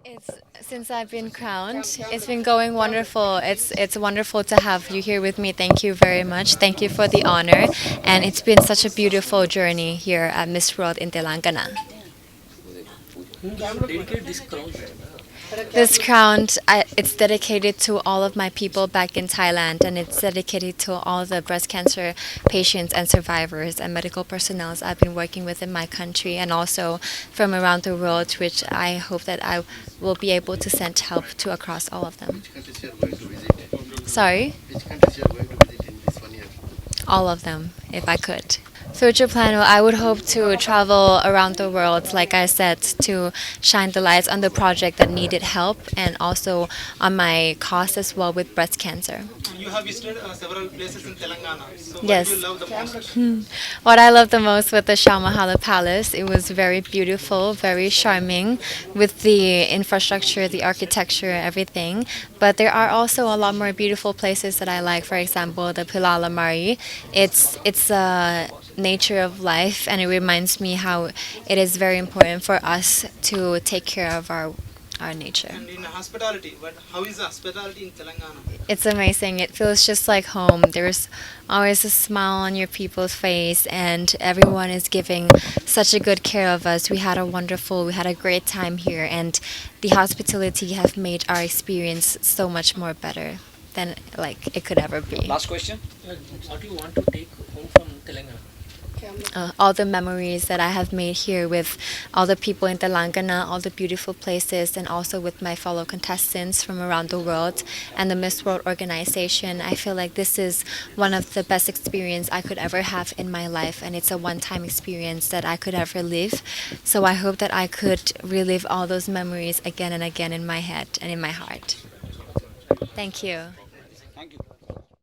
It's since I've been crowned, it's been going wonderful. It's wonderful to have you here with me. Thank you very much. Thank you for the honor, and it's been such a beautiful journey here at Miss World in Telangana. This crown, it's dedicated to all of my people back in Thailand, and it's dedicated to all the breast cancer patients and survivors and medical personnel I've been working with in my country and also from around the world, which I hope that I will be able to send help to across all of them. Sorry? Which countries you are going to visit in this 1 year? All of them, if I could. Future plan, well, I would hope to travel around the world, like I said, to shine the lights on the project that needed help and also on my cause as well with breast cancer. You have visited several places in Telangana. So what do you Yes. love the most? What I loved the most with the Shah Mahala Palace, it was very beautiful, very charming with the infrastructure, the architecture, everything. But there are also a lot more beautiful places that I like. For example, the Pilala Mari. It's a nature of life, and it reminds me how it is very important for us to take care of our nature. And in hospitality, but how is the hospitality in Telangana? It's amazing. It feels just like home. There's always a smile on your people's face, and everyone is giving such a good care of us. We had a great time here, and the hospitality have made our experience so much more better than like it could ever be. Last question. What do you want to take home from Telangana? All the memories that I have made here with all the people in Telangana, all the beautiful places, and also with my fellow contestants from around the world and the Miss World organization. I feel like this is one of the best experience I could ever have in my life, and it's a one-time experience that I could ever live. So I hope that I could relive all those memories again and again in my head and in my heart. Thank you. Thank you.